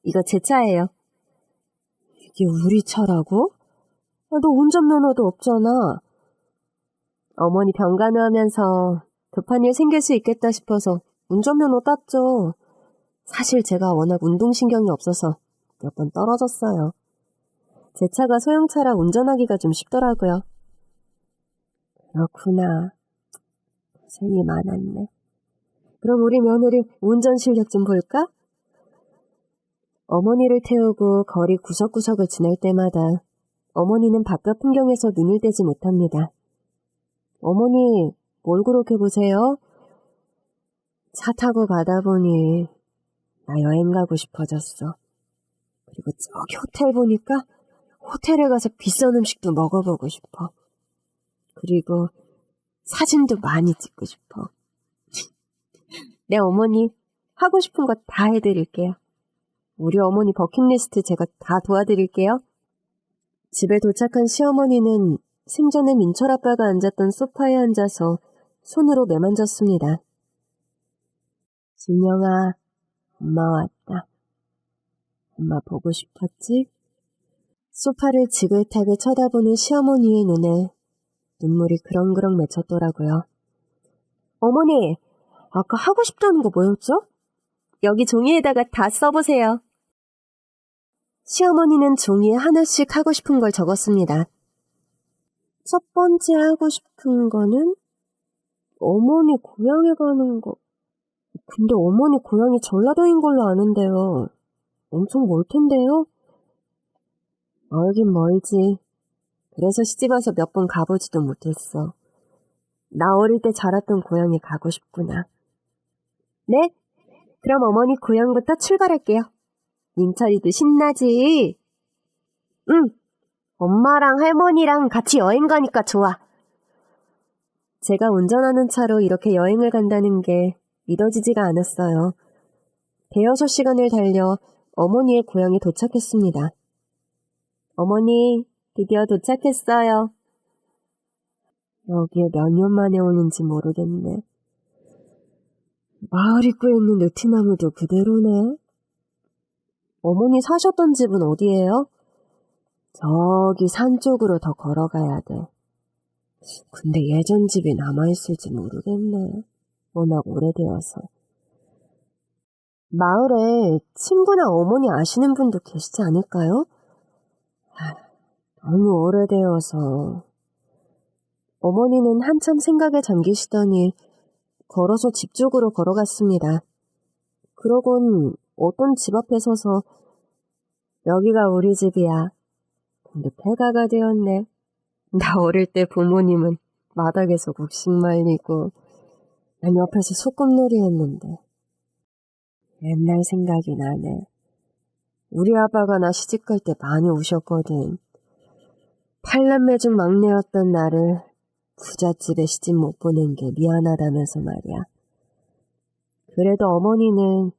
이거 제 차예요. 이게 우리 차라고? 너 운전면허도 없잖아. 어머니 병간호하면서 급한 일 생길 수 있겠다 싶어서 운전면허 땄죠. 사실 제가 워낙 운동신경이 없어서 몇 번 떨어졌어요. 제 차가 소형차라 운전하기가 좀 쉽더라고요. 그렇구나. 고생이 많았네. 그럼 우리 며느리 운전 실력 좀 볼까? 어머니를 태우고 거리 구석구석을 지날 때마다 어머니는 바깥 풍경에서 눈을 떼지 못합니다. 어머니, 뭘 그렇게 보세요? 차 타고 가다 보니 나 여행 가고 싶어졌어. 그리고 저기 호텔 보니까 호텔에 가서 비싼 음식도 먹어보고 싶어. 그리고 사진도 많이 찍고 싶어. 네, 어머니, 하고 싶은 거 다 해드릴게요. 우리 어머니 버킷리스트 제가 다 도와드릴게요. 집에 도착한 시어머니는 생전에 민철 아빠가 앉았던 소파에 앉아서 손으로 매만졌습니다. 진영아, 엄마 왔다. 엄마 보고 싶었지? 소파를 지긋하게 쳐다보는 시어머니의 눈에 눈물이 그렁그렁 맺혔더라고요. 어머니, 아까 하고 싶다는 거 뭐였죠? 여기 종이에다가 다 써보세요. 시어머니는 종이에 하나씩 하고 싶은 걸 적었습니다. 첫 번째 하고 싶은 거는 어머니 고향에 가는 거. 근데 어머니 고향이 전라도인 걸로 아는데요. 엄청 멀 텐데요? 멀긴 멀지. 그래서 시집와서 몇 번 가보지도 못했어. 나 어릴 때 자랐던 고향에 가고 싶구나. 네? 그럼 어머니 고향부터 출발할게요. 민철이도 신나지? 응. 엄마랑 할머니랑 같이 여행 가니까 좋아. 제가 운전하는 차로 이렇게 여행을 간다는 게 믿어지지가 않았어요. 대여섯 시간을 달려 어머니의 고향에 도착했습니다. 어머니, 드디어 도착했어요. 여기에 몇 년 만에 오는지 모르겠네. 마을 입구에 있는 느티나무도 그대로네. 어머니 사셨던 집은 어디예요? 저기 산 쪽으로 더 걸어가야 돼. 근데 예전 집이 남아있을지 모르겠네. 워낙 오래되어서. 마을에 친구나 어머니 아시는 분도 계시지 않을까요? 너무 오래되어서. 어머니는 한참 생각에 잠기시더니 걸어서 집 쪽으로 걸어갔습니다. 그러곤 어떤 집 앞에 서서 여기가 우리 집이야. 근데 폐가가 되었네. 나 어릴 때 부모님은 마당에서 곡식 말리고 난 옆에서 소꿉놀이 했는데 옛날 생각이 나네. 우리 아빠가 나 시집갈 때 많이 우셨거든. 8남매 중 막내였던 나를 부잣집에 시집 못 보낸 게 미안하다면서 말이야. 그래도 어머니는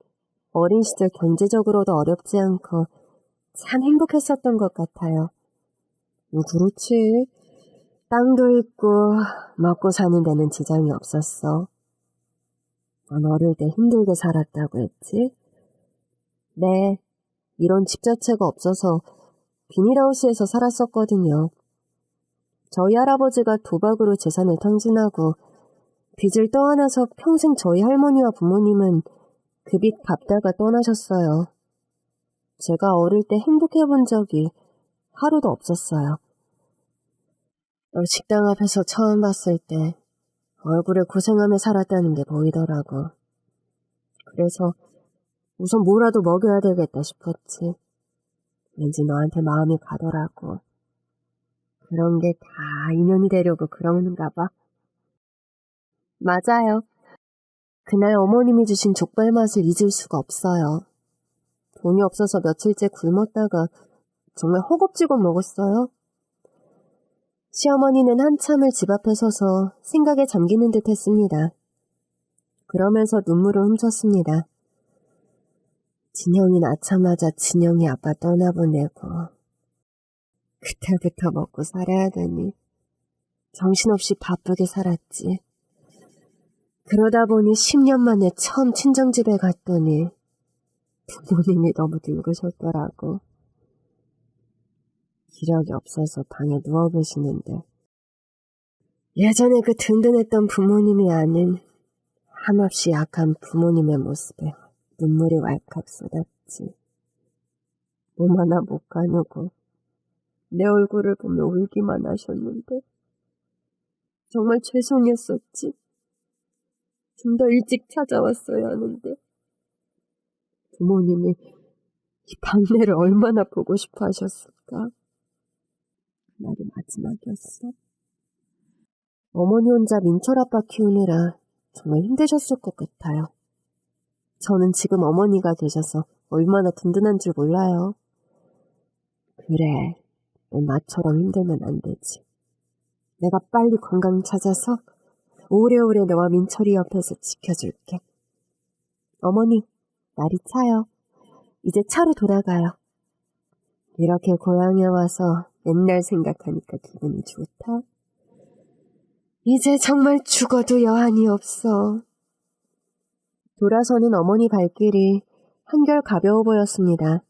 어린 시절 경제적으로도 어렵지 않고 참 행복했었던 것 같아요. 그렇지. 땅도 있고 먹고 사는 데는 지장이 없었어. 넌 어릴 때 힘들게 살았다고 했지? 네, 이런 집 자체가 없어서 비닐하우스에서 살았었거든요. 저희 할아버지가 도박으로 재산을 탕진하고 빚을 떠안아서 평생 저희 할머니와 부모님은 그 빚 갚다가 떠나셨어요. 제가 어릴 때 행복해 본 적이 하루도 없었어요. 식당 앞에서 처음 봤을 때 얼굴에 고생하며 살았다는 게 보이더라고. 그래서 우선 뭐라도 먹여야 되겠다 싶었지. 왠지 너한테 마음이 가더라고. 그런 게 다 인연이 되려고 그러는가 봐. 맞아요. 그날 어머님이 주신 족발 맛을 잊을 수가 없어요. 돈이 없어서 며칠째 굶었다가 정말 허겁지겁 먹었어요. 시어머니는 한참을 집 앞에 서서 생각에 잠기는 듯 했습니다. 그러면서 눈물을 훔쳤습니다. 진영이 낳자마자 진영이 아빠 떠나보내고 그때부터 먹고 살아야 되니 정신없이 바쁘게 살았지. 그러다 보니 10년 만에 처음 친정집에 갔더니 부모님이 너무 늙으셨더라고. 기력이 없어서 방에 누워 계시는데 예전에 그 든든했던 부모님이 아닌 한없이 약한 부모님의 모습에 눈물이 왈칵 쏟았지. 몸 하나 못 가누고 내 얼굴을 보며 울기만 하셨는데 정말 죄송했었지. 좀 더 일찍 찾아왔어야 하는데 부모님이 이 방내를 얼마나 보고 싶어 하셨을까. 그날이 마지막이었어. 어머니 혼자 민철 아빠 키우느라 정말 힘드셨을 것 같아요. 저는 지금 어머니가 되셔서 얼마나 든든한 줄 몰라요. 그래, 넌 나처럼 힘들면 안 되지. 내가 빨리 건강 찾아서 오래오래 너와 민철이 옆에서 지켜줄게. 어머니, 날이 차요. 이제 차로 돌아가요. 이렇게 고향에 와서 옛날 생각하니까 기분이 좋다. 이제 정말 죽어도 여한이 없어. 돌아서는 어머니 발길이 한결 가벼워 보였습니다.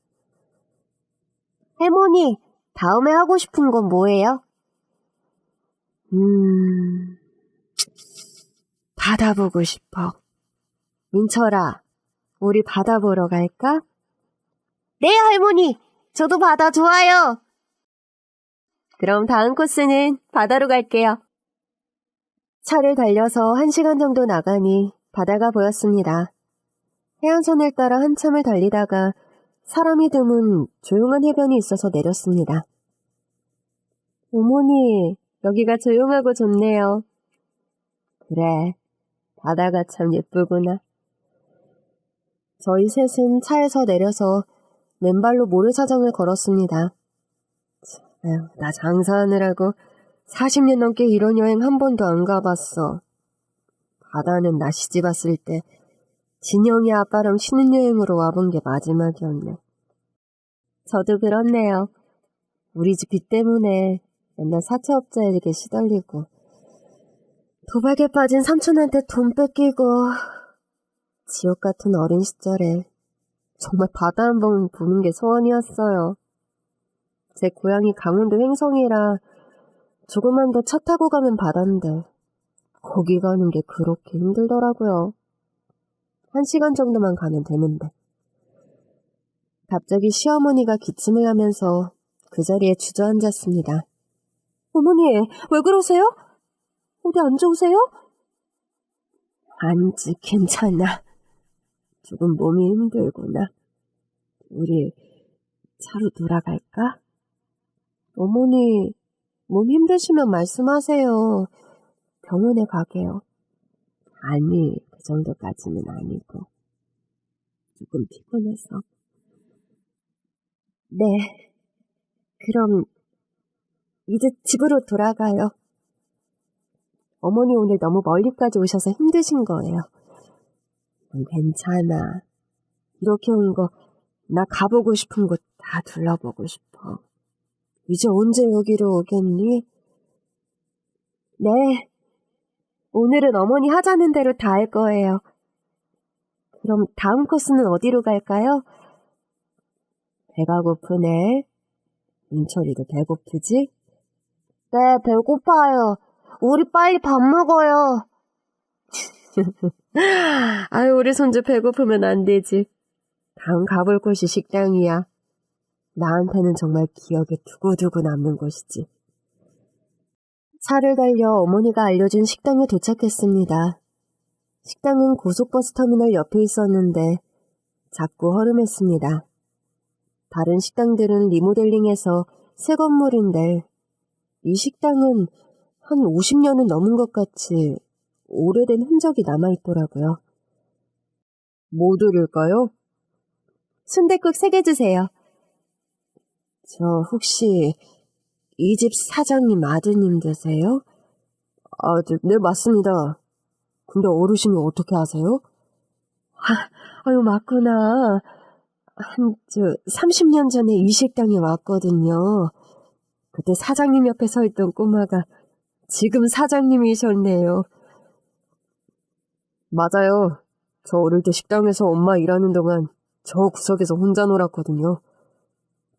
할머니, 다음에 하고 싶은 건 뭐예요? 바다 보고 싶어. 민철아, 우리 바다 보러 갈까? 네, 할머니. 저도 바다 좋아요. 그럼 다음 코스는 바다로 갈게요. 차를 달려서 1시간 정도 나가니 바다가 보였습니다. 해안선을 따라 한참을 달리다가 사람이 드문 조용한 해변이 있어서 내렸습니다. 어머니, 여기가 조용하고 좋네요. 그래, 바다가 참 예쁘구나. 저희 셋은 차에서 내려서 맨발로 모래사장을 걸었습니다. 나 장사하느라고 40년 넘게 이런 여행 한 번도 안 가봤어. 바다는 나 시집 왔을 때 진영이 아빠랑 신혼여행으로 와본 게 마지막이었네. 저도 그렇네요. 우리 집 빚 때문에 맨날 사채업자에게 시달리고 도박에 빠진 삼촌한테 돈 뺏기고 지옥 같은 어린 시절에 정말 바다 한번 보는 게 소원이었어요. 제 고향이 강원도 횡성이라 조금만 더 차 타고 가면 바다인데 거기 가는 게 그렇게 힘들더라고요. 1시간 정도만 가면 되는데. 갑자기 시어머니가 기침을 하면서 그 자리에 주저앉았습니다. 어머니, 왜 그러세요? 어디 안 좋으세요? 아니지, 괜찮아. 조금 몸이 힘들구나. 우리 차로 돌아갈까? 어머니, 몸 힘드시면 말씀하세요. 병원에 가게요. 아니, 그 정도까지는 아니고. 조금 피곤해서. 네, 그럼 이제 집으로 돌아가요. 어머니 오늘 너무 멀리까지 오셔서 힘드신 거예요. 괜찮아. 이렇게 온 거 나 가보고 싶은 곳 다 둘러보고 싶어. 이제 언제 여기로 오겠니? 네. 오늘은 어머니 하자는 대로 다 할 거예요. 그럼 다음 코스는 어디로 갈까요? 배가 고프네. 민철이도 배고프지? 네, 배고파요. 우리 빨리 밥 먹어요. 아유, 우리 손주 배고프면 안 되지. 다음 가볼 곳이 식당이야. 나한테는 정말 기억에 두고두고 남는 곳이지. 차를 달려 어머니가 알려준 식당에 도착했습니다. 식당은 고속버스 터미널 옆에 있었는데 작고 허름했습니다. 다른 식당들은 리모델링해서 새 건물인데 이 식당은 한 50년은 넘은 것 같이 오래된 흔적이 남아있더라고요. 뭐 드릴까요? 순댓국 3개 주세요. 저 혹시 이 집 사장님 아드님 되세요? 네, 맞습니다. 근데 어르신이 어떻게 아세요? 아유, 맞구나. 30년 전에 이 식당에 왔거든요. 그때 사장님 옆에 서 있던 꼬마가 지금 사장님이셨네요. 맞아요. 저 어릴 때 식당에서 엄마 일하는 동안 저 구석에서 혼자 놀았거든요.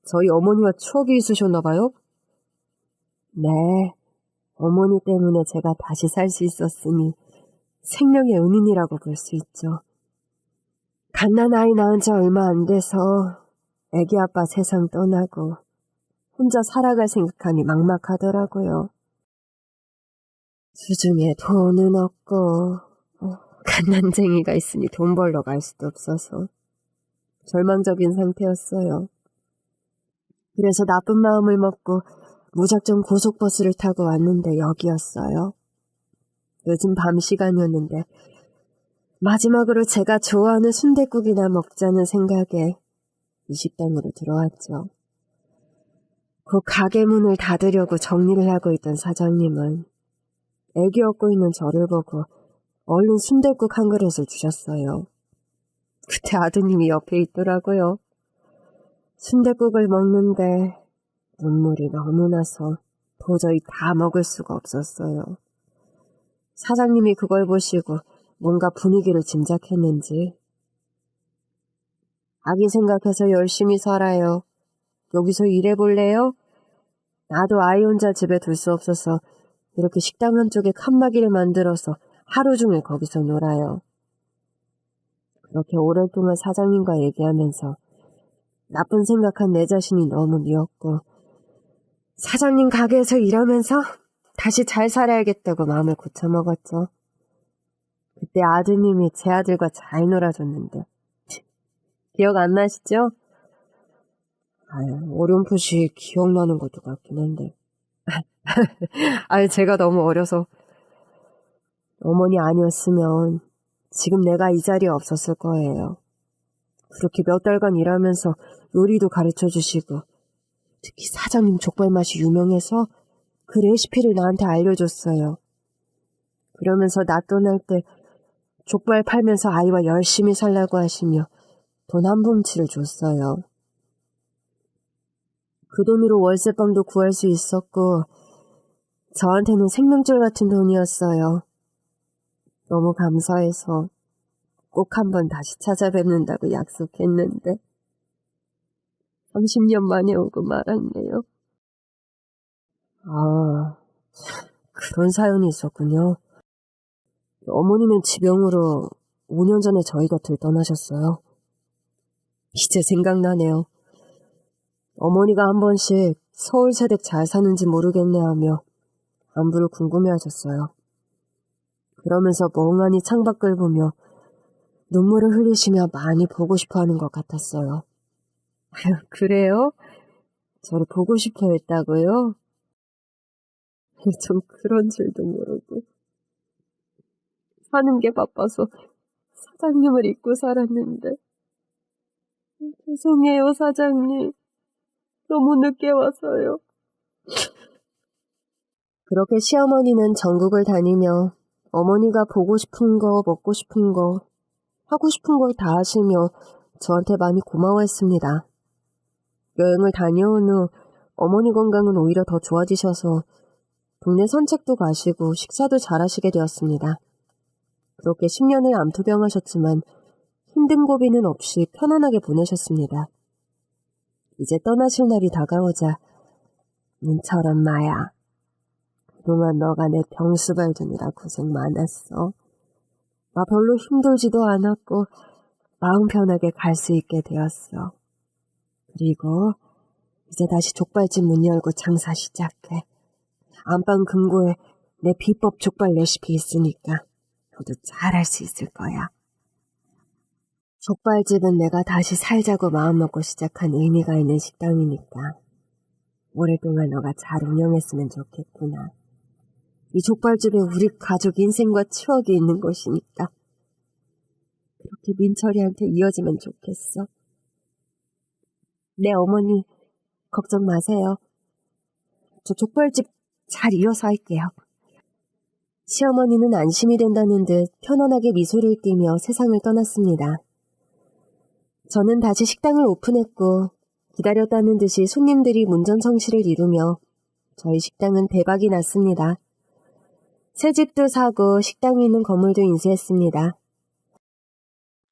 저희 어머니와 추억이 있으셨나 봐요? 네. 어머니 때문에 제가 다시 살 수 있었으니 생명의 은인이라고 볼 수 있죠. 갓난아이 낳은 지 얼마 안 돼서 애기 아빠 세상 떠나고 혼자 살아갈 생각하니 막막하더라고요. 주중에 돈은 없고 갓난쟁이가 있으니 돈 벌러 갈 수도 없어서 절망적인 상태였어요. 그래서 나쁜 마음을 먹고 무작정 고속버스를 타고 왔는데 여기였어요. 늦은 밤 시간이었는데 마지막으로 제가 좋아하는 순댓국이나 먹자는 생각에 이 식당으로 들어왔죠. 그 가게 문을 닫으려고 정리를 하고 있던 사장님은 애기 업고 있는 저를 보고 얼른 순댓국 한 그릇을 주셨어요. 그때 아드님이 옆에 있더라고요. 순댓국을 먹는데 눈물이 너무 나서 도저히 다 먹을 수가 없었어요. 사장님이 그걸 보시고 뭔가 분위기를 짐작했는지 아기 생각해서 열심히 살아요. 여기서 일해볼래요? 나도 아이 혼자 집에 둘 수 없어서 이렇게 식당 한쪽에 칸막이를 만들어서 하루 종일 거기서 놀아요. 그렇게 오랫동안 사장님과 얘기하면서 나쁜 생각한 내 자신이 너무 미웠고 사장님 가게에서 일하면서 다시 잘 살아야겠다고 마음을 고쳐먹었죠. 그때 아드님이 제 아들과 잘 놀아줬는데 기억 안 나시죠? 어렴풋이 기억나는 것도 같긴 한데 제가 너무 어려서 어머니 아니었으면 지금 내가 이 자리에 없었을 거예요. 그렇게 몇 달간 일하면서 요리도 가르쳐주시고 특히 사장님 족발 맛이 유명해서 그 레시피를 나한테 알려줬어요. 그러면서 나 떠날 때 족발 팔면서 아이와 열심히 살라고 하시며 돈 한 뭉치를 줬어요. 그 돈으로 월세방도 구할 수 있었고 저한테는 생명줄 같은 돈이었어요. 너무 감사해서 꼭 한번 다시 찾아뵙는다고 약속했는데 30년 만에 오고 말았네요. 그런 사연이 있었군요. 어머니는 지병으로 5년 전에 저희 곁을 떠나셨어요. 이제 생각나네요. 어머니가 한 번씩 서울 세댁 잘 사는지 모르겠네 하며 안부를 궁금해하셨어요. 그러면서 멍하니 창밖을 보며 눈물을 흘리시며 많이 보고 싶어하는 것 같았어요. 그래요? 저를 보고 싶어 했다고요? 좀 그런 줄도 모르고 사는 게 바빠서 사장님을 잊고 살았는데 죄송해요 사장님. 너무 늦게 와서요. 그렇게 시어머니는 전국을 다니며 어머니가 보고 싶은 거, 먹고 싶은 거, 하고 싶은 걸 다 하시며 저한테 많이 고마워했습니다. 여행을 다녀온 후 어머니 건강은 오히려 더 좋아지셔서 동네 산책도 가시고 식사도 잘하시게 되었습니다. 그렇게 10년을 암투병하셨지만 힘든 고비는 없이 편안하게 보내셨습니다. 이제 떠나실 날이 다가오자 민철 엄마야, 그동안 너가 내 병수발 두느라 고생 많았어. 나 별로 힘들지도 않았고 마음 편하게 갈 수 있게 되었어. 그리고 이제 다시 족발집 문 열고 장사 시작해. 안방 금고에 내 비법 족발 레시피 있으니까 너도 잘할 수 있을 거야. 족발집은 내가 다시 살자고 마음먹고 시작한 의미가 있는 식당이니까 오랫동안 너가 잘 운영했으면 좋겠구나. 이 족발집에 우리 가족 인생과 추억이 있는 곳이니까 그렇게 민철이한테 이어지면 좋겠어. 네, 어머니, 걱정 마세요. 저 족발집 잘 이어서 할게요. 시어머니는 안심이 된다는 듯 편안하게 미소를 띠며 세상을 떠났습니다. 저는 다시 식당을 오픈했고 기다렸다는 듯이 손님들이 문전성시를 이루며 저희 식당은 대박이 났습니다. 새 집도 사고 식당이 있는 건물도 인수했습니다.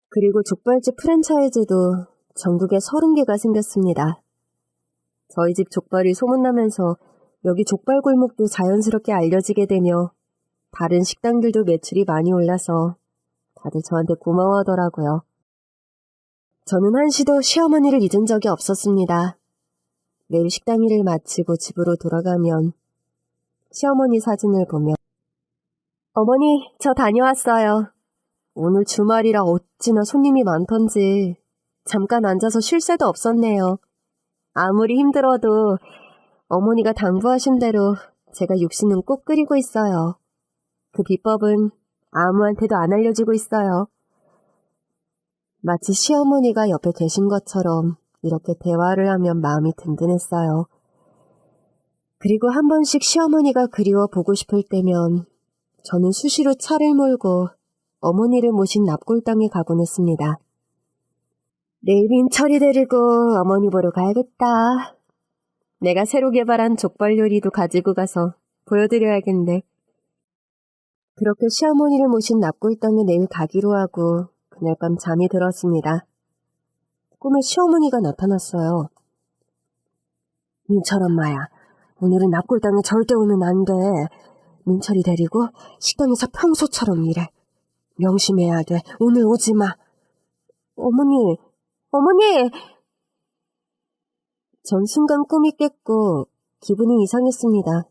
그리고 족발집 프랜차이즈도 전국에 30개가 생겼습니다. 저희 집 족발이 소문나면서 여기 족발 골목도 자연스럽게 알려지게 되며 다른 식당들도 매출이 많이 올라서 다들 저한테 고마워하더라고요. 저는 한시도 시어머니를 잊은 적이 없었습니다. 매일 식당 일을 마치고 집으로 돌아가면 시어머니 사진을 보며 어머니, 저 다녀왔어요. 오늘 주말이라 어찌나 손님이 많던지 잠깐 앉아서 쉴 새도 없었네요. 아무리 힘들어도 어머니가 당부하신 대로 제가 육수는 꼭 끓이고 있어요. 그 비법은 아무한테도 안 알려주고 있어요. 마치 시어머니가 옆에 계신 것처럼 이렇게 대화를 하면 마음이 든든했어요. 그리고 한 번씩 시어머니가 그리워 보고 싶을 때면 저는 수시로 차를 몰고 어머니를 모신 납골당에 가곤 했습니다. 내일 민철이 데리고 어머니 보러 가야겠다. 내가 새로 개발한 족발 요리도 가지고 가서 보여드려야겠네. 그렇게 시어머니를 모신 납골당에 내일 가기로 하고 그날 밤 잠이 들었습니다. 꿈에 시어머니가 나타났어요. 민철 엄마야, 오늘은 납골당에 절대 오면 안 돼. 민철이 데리고 식당에서 평소처럼 일해. 명심해야 돼. 오늘 오지 마. 어머니! 전 순간 꿈이 깼고 기분이 이상했습니다.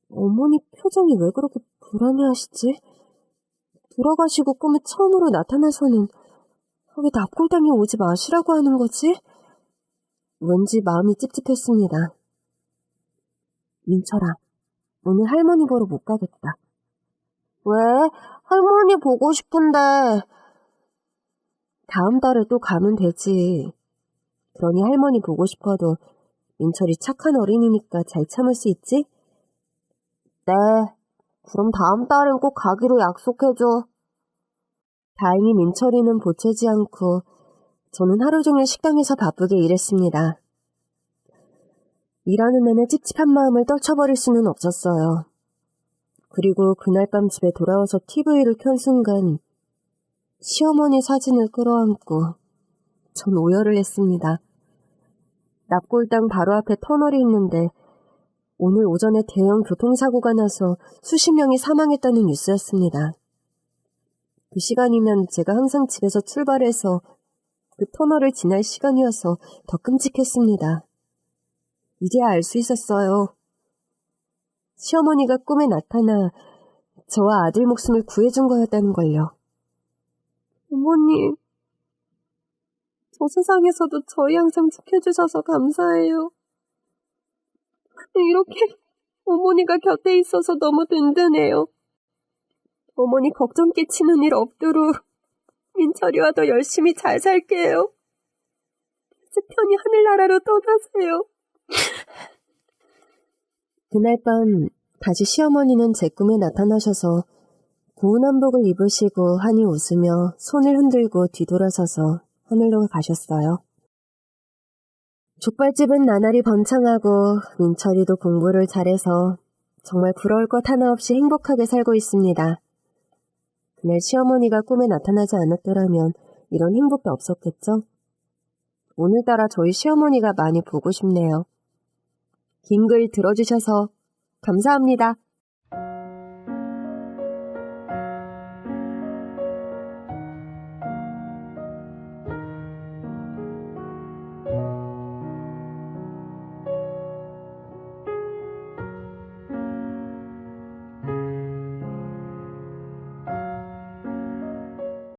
어머니 표정이 왜 그렇게 불안해하시지? 돌아가시고 꿈에 처음으로 나타나서는 왜 납골당에 오지 마시라고 하는 거지? 왠지 마음이 찝찝했습니다. 민철아, 오늘 할머니 보러 못 가겠다. 왜? 할머니 보고 싶은데. 다음 달에 또 가면 되지. 그러니 할머니 보고 싶어도 민철이 착한 어린이니까 잘 참을 수 있지? 네, 그럼 다음 달엔 꼭 가기로 약속해줘. 다행히 민철이는 보채지 않고 저는 하루 종일 식당에서 바쁘게 일했습니다. 일하는 내내 찝찝한 마음을 떨쳐버릴 수는 없었어요. 그리고 그날 밤 집에 돌아와서 TV를 켠 순간 시어머니 사진을 끌어안고 전 오열을 했습니다. 납골당 바로 앞에 터널이 있는데 오늘 오전에 대형 교통사고가 나서 수십 명이 사망했다는 뉴스였습니다. 그 시간이면 제가 항상 집에서 출발해서 그 터널을 지날 시간이어서 더 끔찍했습니다. 이제야 알 수 있었어요. 시어머니가 꿈에 나타나 저와 아들 목숨을 구해준 거였다는 걸요. 어머니, 저 세상에서도 저희 항상 지켜주셔서 감사해요. 이렇게 어머니가 곁에 있어서 너무 든든해요. 어머니 걱정 끼치는 일 없도록 민철이와 더 열심히 잘 살게요. 이제 편히 하늘나라로 떠나세요. 그날 밤 다시 시어머니는 제 꿈에 나타나셔서 고운 한복을 입으시고 환히 웃으며 손을 흔들고 뒤돌아서서 하늘로 가셨어요. 족발집은 나날이 번창하고 민철이도 공부를 잘해서 정말 부러울 것 하나 없이 행복하게 살고 있습니다. 그날 시어머니가 꿈에 나타나지 않았더라면 이런 행복도 없었겠죠? 오늘따라 저희 시어머니가 많이 보고 싶네요. 긴 글 들어주셔서 감사합니다.